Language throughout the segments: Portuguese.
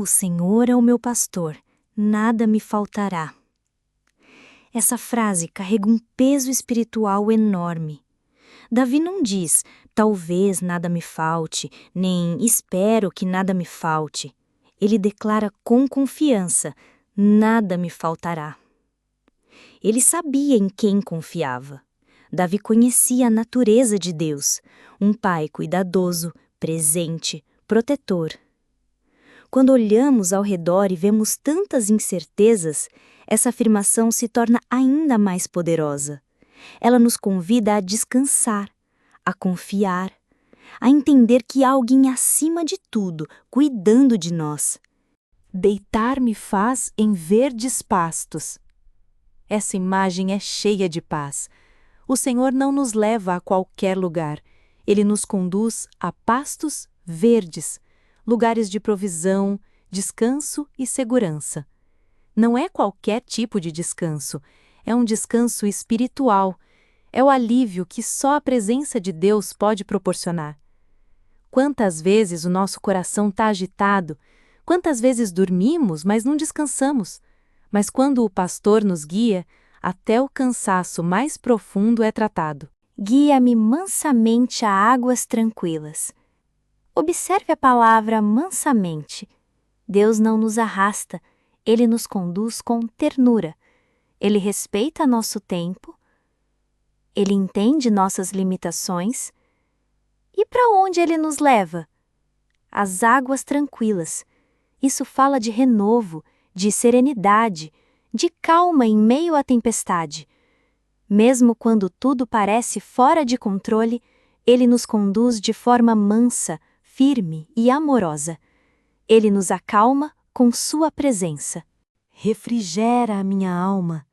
O Senhor é o meu pastor, nada me faltará. Essa frase carrega um peso espiritual enorme. Davi não diz, talvez nada me falte, nem espero que nada me falte. Ele declara com confiança, nada me faltará. Ele sabia em quem confiava. Davi conhecia a natureza de Deus, um pai cuidadoso, presente, protetor. Quando olhamos ao redor e vemos tantas incertezas, essa afirmação se torna ainda mais poderosa. Ela nos convida a descansar, a confiar, a entender que há alguém acima de tudo, cuidando de nós. Deitar-me faz em verdes pastos. Essa imagem é cheia de paz. O Senhor não nos leva a qualquer lugar. Ele nos conduz a pastos verdes, lugares de provisão, descanso e segurança. Não é qualquer tipo de descanso, é um descanso espiritual. É o alívio que só a presença de Deus pode proporcionar. Quantas vezes o nosso coração está agitado, quantas vezes dormimos, mas não descansamos. Mas quando o pastor nos guia, até o cansaço mais profundo é tratado. Guia-me mansamente a águas tranquilas. Observe a palavra mansamente. Deus não nos arrasta, Ele nos conduz com ternura. Ele respeita nosso tempo, Ele entende nossas limitações. E para onde Ele nos leva? As águas tranquilas. Isso fala de renovo, de serenidade, de calma em meio à tempestade. Mesmo quando tudo parece fora de controle, Ele nos conduz de forma mansa, firme e amorosa. Ele nos acalma com sua presença. Refrigera a minha alma.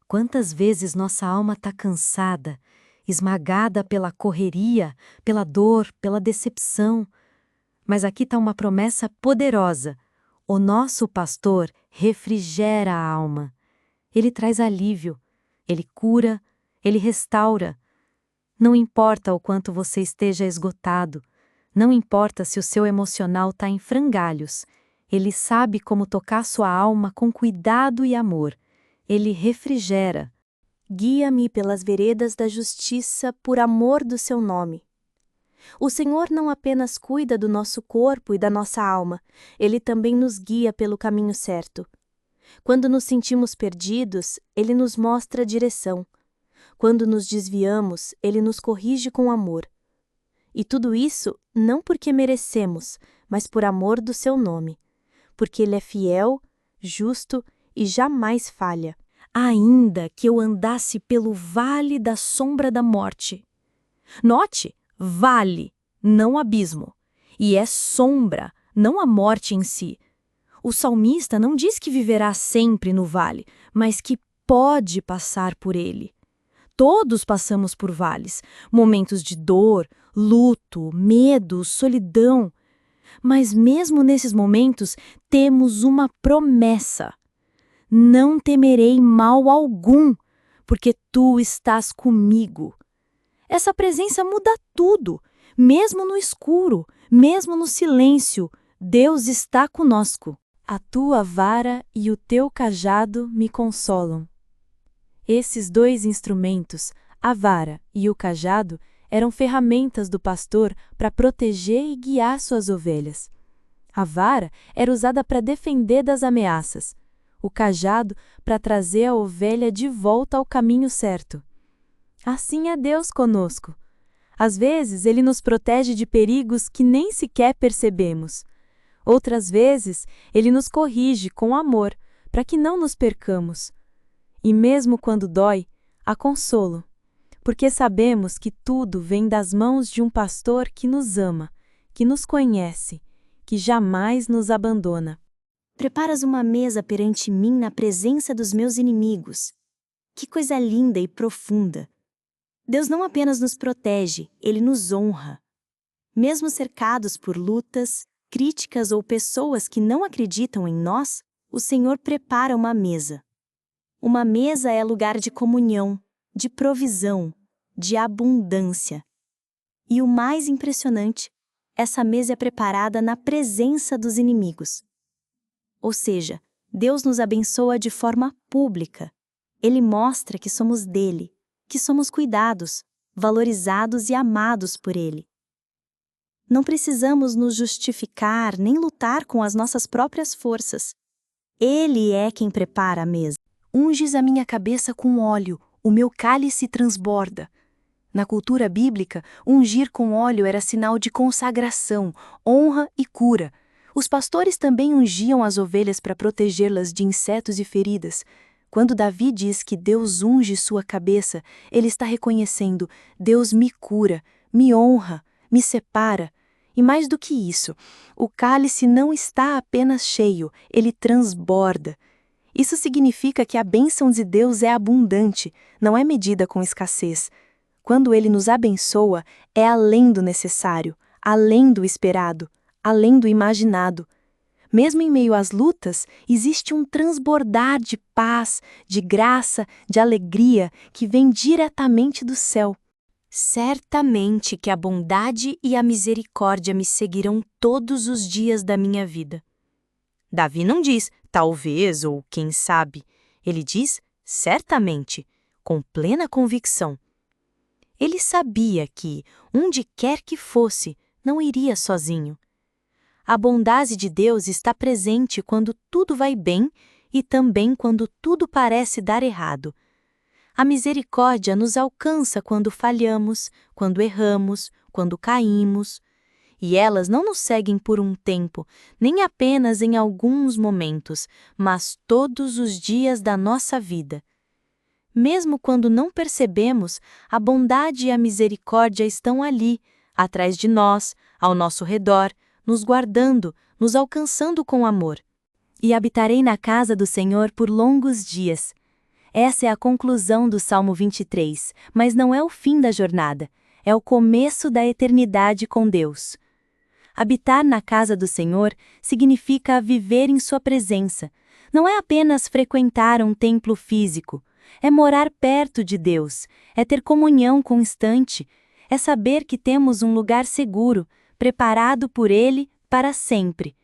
Quantas vezes nossa alma está cansada, esmagada pela correria, pela dor, pela decepção. Mas aqui está uma promessa poderosa. O nosso pastor refrigera a alma. Ele traz alívio, ele cura, ele restaura. Não importa o quanto você esteja esgotado, não importa se o seu emocional está em frangalhos, ele sabe como tocar sua alma com cuidado e amor. Ele refrigera. Guia-me pelas veredas da justiça por amor do seu nome. O Senhor não apenas cuida do nosso corpo e da nossa alma, Ele também nos guia pelo caminho certo. Quando nos sentimos perdidos, Ele nos mostra a direção. Quando nos desviamos, Ele nos corrige com amor. E tudo isso não porque merecemos, mas por amor do seu nome. Porque Ele é fiel, justo e jamais falha. Ainda que eu andasse pelo vale da sombra da morte. Note, vale, não abismo. E é sombra, não a morte em si. O salmista não diz que viverá sempre no vale, mas que pode passar por ele. Todos passamos por vales, momentos de dor, luto, medo, solidão. Mas mesmo nesses momentos, temos uma promessa. Não temerei mal algum, porque tu estás comigo. Essa presença muda tudo, mesmo no escuro, mesmo no silêncio, Deus está conosco. A tua vara e o teu cajado me consolam. Esses dois instrumentos, a vara e o cajado, eram ferramentas do pastor para proteger e guiar suas ovelhas. A vara era usada para defender das ameaças, o cajado para trazer a ovelha de volta ao caminho certo. Assim é Deus conosco. Às vezes, Ele nos protege de perigos que nem sequer percebemos. Outras vezes, Ele nos corrige com amor, para que não nos percamos. E mesmo quando dói, há consolo, porque sabemos que tudo vem das mãos de um pastor que nos ama, que nos conhece, que jamais nos abandona. Preparas uma mesa perante mim na presença dos meus inimigos. Que coisa linda e profunda! Deus não apenas nos protege, Ele nos honra. Mesmo cercados por lutas, críticas ou pessoas que não acreditam em nós, o Senhor prepara uma mesa. Uma mesa é lugar de comunhão, de provisão, de abundância. E o mais impressionante, essa mesa é preparada na presença dos inimigos. Ou seja, Deus nos abençoa de forma pública. Ele mostra que somos dele, que somos cuidados, valorizados e amados por ele. Não precisamos nos justificar nem lutar com as nossas próprias forças. Ele é quem prepara a mesa. Unges a minha cabeça com óleo, o meu cálice transborda. Na cultura bíblica, ungir com óleo era sinal de consagração, honra e cura. Os pastores também ungiam as ovelhas para protegê-las de insetos e feridas. Quando Davi diz que Deus unge sua cabeça, ele está reconhecendo: Deus me cura, me honra, me separa. E mais do que isso, o cálice não está apenas cheio, ele transborda. Isso significa que a bênção de Deus é abundante, não é medida com escassez. Quando ele nos abençoa, é além do necessário, além do esperado, além do imaginado. Mesmo em meio às lutas, existe um transbordar de paz, de graça, de alegria que vem diretamente do céu. Certamente que a bondade e a misericórdia me seguirão todos os dias da minha vida. Davi não diz talvez ou quem sabe. Ele diz certamente, com plena convicção. Ele sabia que, onde quer que fosse, não iria sozinho. A bondade de Deus está presente quando tudo vai bem e também quando tudo parece dar errado. A misericórdia nos alcança quando falhamos, quando erramos, quando caímos. E elas não nos seguem por um tempo, nem apenas em alguns momentos, mas todos os dias da nossa vida. Mesmo quando não percebemos, a bondade e a misericórdia estão ali, atrás de nós, ao nosso redor, nos guardando, nos alcançando com amor. E habitarei na casa do Senhor por longos dias. Essa é a conclusão do Salmo 23, mas não é o fim da jornada, é o começo da eternidade com Deus. Habitar na casa do Senhor significa viver em sua presença. Não é apenas frequentar um templo físico, é morar perto de Deus, é ter comunhão constante, é saber que temos um lugar seguro, preparado por Ele para sempre.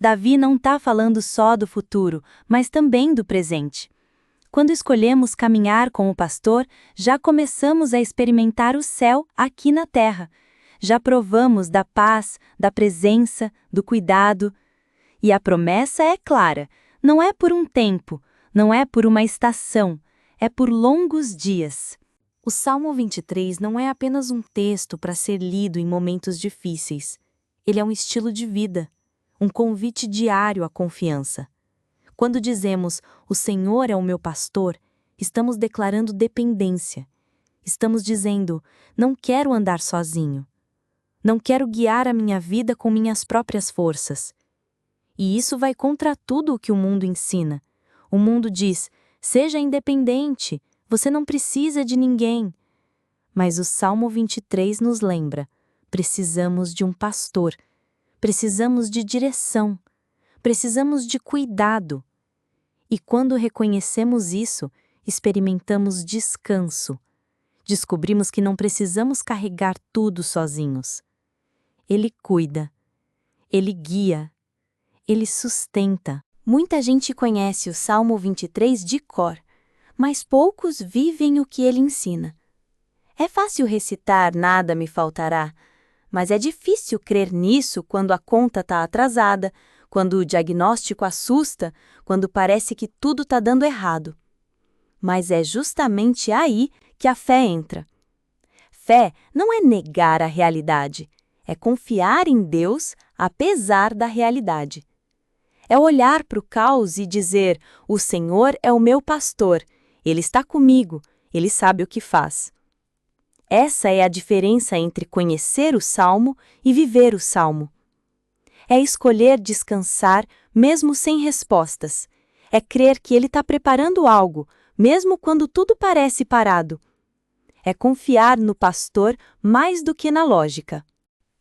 Davi não está falando só do futuro, mas também do presente. Quando escolhemos caminhar com o pastor, já começamos a experimentar o céu aqui na terra. Já provamos da paz, da presença, do cuidado. E a promessa é clara, não é por um tempo, não é por uma estação, é por longos dias. O Salmo 23 não é apenas um texto para ser lido em momentos difíceis. Ele é um estilo de vida, um convite diário à confiança. Quando dizemos, o Senhor é o meu pastor, estamos declarando dependência. Estamos dizendo, não quero andar sozinho. Não quero guiar a minha vida com minhas próprias forças. E isso vai contra tudo o que o mundo ensina. O mundo diz, seja independente, você não precisa de ninguém. Mas o Salmo 23 nos lembra, precisamos de um pastor, precisamos de direção, precisamos de cuidado. E quando reconhecemos isso, experimentamos descanso. Descobrimos que não precisamos carregar tudo sozinhos. Ele cuida, Ele guia, Ele sustenta. Muita gente conhece o Salmo 23 de cor, mas poucos vivem o que ele ensina. É fácil recitar nada me faltará, mas é difícil crer nisso quando a conta está atrasada, quando o diagnóstico assusta, quando parece que tudo está dando errado. Mas é justamente aí que a fé entra. Fé não é negar a realidade, é confiar em Deus apesar da realidade. É olhar para o caos e dizer, o Senhor é o meu pastor, Ele está comigo, Ele sabe o que faz. Essa é a diferença entre conhecer o Salmo e viver o Salmo. É escolher descansar mesmo sem respostas. É crer que Ele está preparando algo, mesmo quando tudo parece parado. É confiar no pastor mais do que na lógica.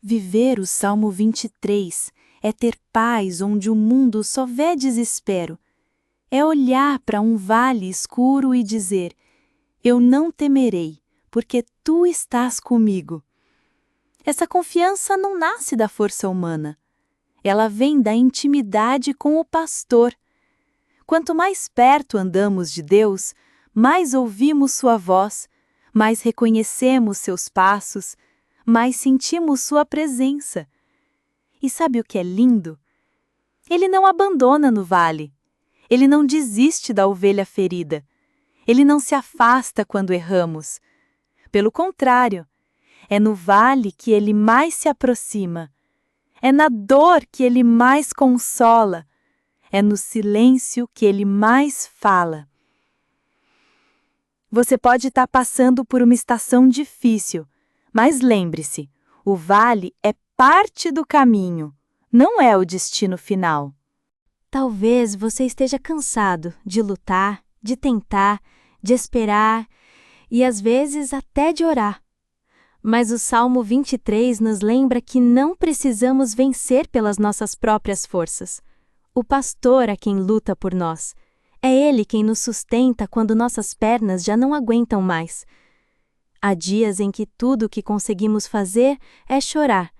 Viver o Salmo 23 é ter paz onde o mundo só vê desespero. É olhar para um vale escuro e dizer, eu não temerei, porque tu estás comigo. Essa confiança não nasce da força humana. Ela vem da intimidade com o pastor. Quanto mais perto andamos de Deus, mais ouvimos sua voz, mais reconhecemos seus passos, mais sentimos sua presença. E sabe o que é lindo? Ele não abandona no vale. Ele não desiste da ovelha ferida. Ele não se afasta quando erramos. Pelo contrário, é no vale que ele mais se aproxima. É na dor que ele mais consola. É no silêncio que ele mais fala. Você pode estar passando por uma estação difícil, mas lembre-se, o vale é parte do caminho, não é o destino final. Talvez você esteja cansado de lutar, de tentar, de esperar e às vezes até de orar. Mas o Salmo 23 nos lembra que não precisamos vencer pelas nossas próprias forças. O pastor é quem luta por nós. É ele quem nos sustenta quando nossas pernas já não aguentam mais. Há dias em que tudo o que conseguimos fazer é chorar.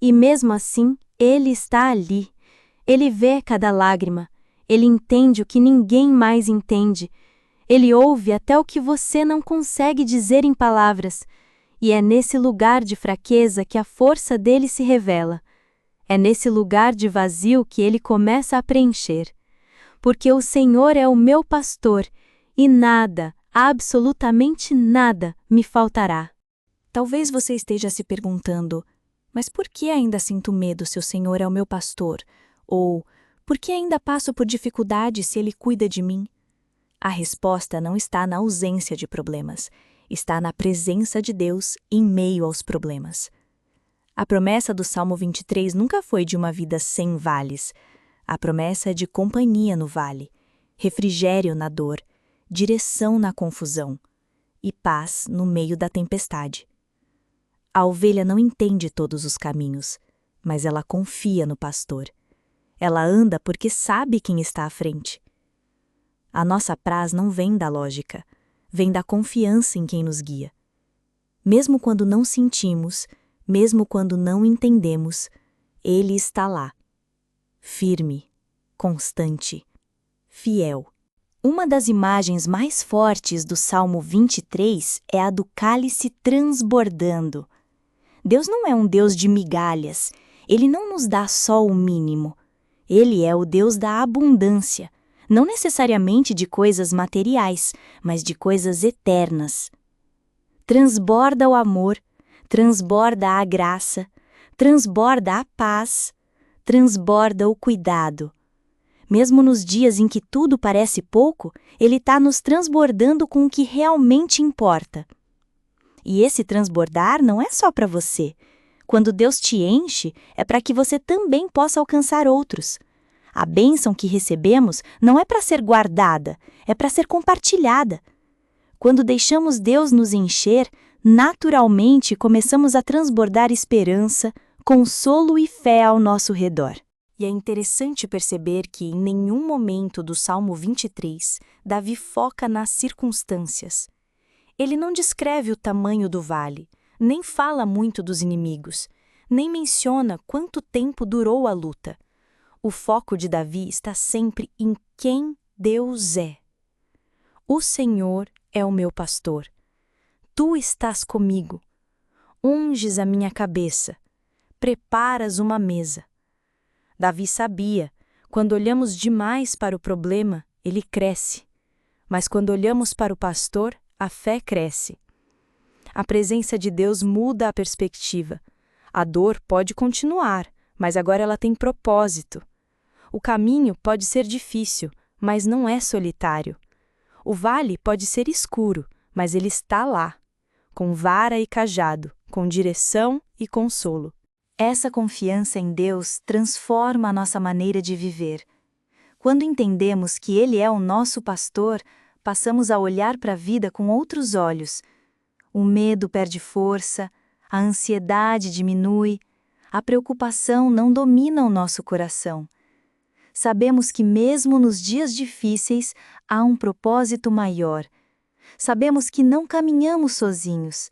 E mesmo assim, ele está ali. Ele vê cada lágrima. Ele entende o que ninguém mais entende. Ele ouve até o que você não consegue dizer em palavras. E é nesse lugar de fraqueza que a força dele se revela. É nesse lugar de vazio que ele começa a preencher. Porque o Senhor é o meu pastor, e nada, absolutamente nada, me faltará. Talvez você esteja se perguntando, mas por que ainda sinto medo se o Senhor é o meu pastor? Ou, por que ainda passo por dificuldades se Ele cuida de mim? A resposta não está na ausência de problemas, está na presença de Deus em meio aos problemas. A promessa do Salmo 23 nunca foi de uma vida sem vales. A promessa é de companhia no vale, refrigério na dor, direção na confusão e paz no meio da tempestade. A ovelha não entende todos os caminhos, mas ela confia no pastor. Ela anda porque sabe quem está à frente. A nossa paz não vem da lógica, vem da confiança em quem nos guia. Mesmo quando não sentimos, mesmo quando não entendemos, Ele está lá, firme, constante, fiel. Uma das imagens mais fortes do Salmo 23 é a do cálice transbordando. Deus não é um Deus de migalhas, Ele não nos dá só o mínimo. Ele é o Deus da abundância, não necessariamente de coisas materiais, mas de coisas eternas. Transborda o amor, transborda a graça, transborda a paz, transborda o cuidado. Mesmo nos dias em que tudo parece pouco, Ele está nos transbordando com o que realmente importa. E esse transbordar não é só para você. Quando Deus te enche, é para que você também possa alcançar outros. A bênção que recebemos não é para ser guardada, é para ser compartilhada. Quando deixamos Deus nos encher, naturalmente começamos a transbordar esperança, consolo e fé ao nosso redor. E é interessante perceber que, em nenhum momento do Salmo 23, Davi foca nas circunstâncias. Ele não descreve o tamanho do vale, nem fala muito dos inimigos, nem menciona quanto tempo durou a luta. O foco de Davi está sempre em quem Deus é. O Senhor é o meu pastor. Tu estás comigo. Unges a minha cabeça. Preparas uma mesa. Davi sabia, quando olhamos demais para o problema, ele cresce. Mas quando olhamos para o pastor, a fé cresce. A presença de Deus muda a perspectiva. A dor pode continuar, mas agora ela tem propósito. O caminho pode ser difícil, mas não é solitário. O vale pode ser escuro, mas ele está lá, com vara e cajado, com direção e consolo. Essa confiança em Deus transforma a nossa maneira de viver. Quando entendemos que Ele é o nosso pastor, passamos a olhar para a vida com outros olhos. O medo perde força, a ansiedade diminui, a preocupação não domina o nosso coração. Sabemos que mesmo nos dias difíceis há um propósito maior. Sabemos que não caminhamos sozinhos.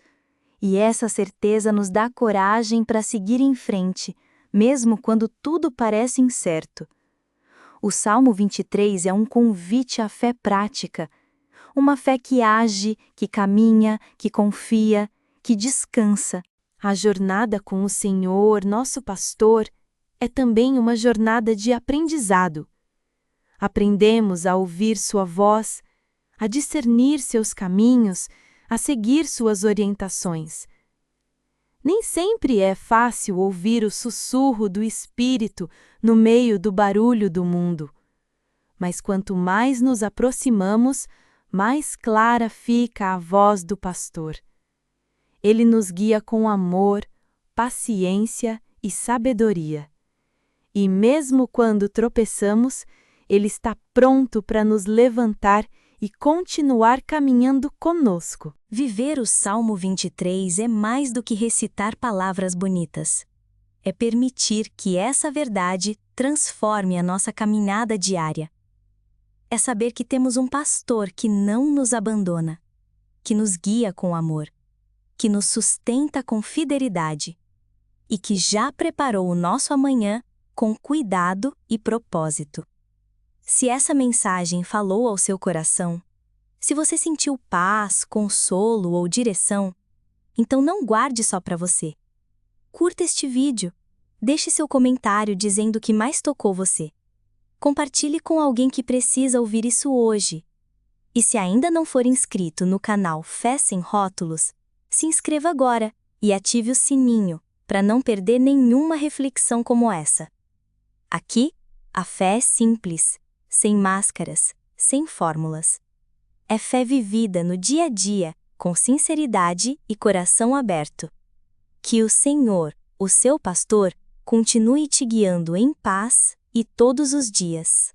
E essa certeza nos dá coragem para seguir em frente, mesmo quando tudo parece incerto. O Salmo 23 é um convite à fé prática, uma fé que age, que caminha, que confia, que descansa. A jornada com o Senhor, nosso pastor, é também uma jornada de aprendizado. Aprendemos a ouvir sua voz, a discernir seus caminhos, a seguir suas orientações. Nem sempre é fácil ouvir o sussurro do Espírito no meio do barulho do mundo. Mas quanto mais nos aproximamos, mais clara fica a voz do pastor. Ele nos guia com amor, paciência e sabedoria. E mesmo quando tropeçamos, Ele está pronto para nos levantar e continuar caminhando conosco. Viver o Salmo 23 é mais do que recitar palavras bonitas. É permitir que essa verdade transforme a nossa caminhada diária. É saber que temos um pastor que não nos abandona, que nos guia com amor, que nos sustenta com fidelidade e que já preparou o nosso amanhã com cuidado e propósito. Se essa mensagem falou ao seu coração, se você sentiu paz, consolo ou direção, então não guarde só para você. Curta este vídeo, deixe seu comentário dizendo o que mais tocou você. Compartilhe com alguém que precisa ouvir isso hoje. E se ainda não for inscrito no canal Fé Sem Rótulos, se inscreva agora e ative o sininho para não perder nenhuma reflexão como essa. Aqui, a fé é simples, sem máscaras, sem fórmulas. É fé vivida no dia a dia, com sinceridade e coração aberto. Que o Senhor, o seu pastor, continue te guiando em paz e todos os dias.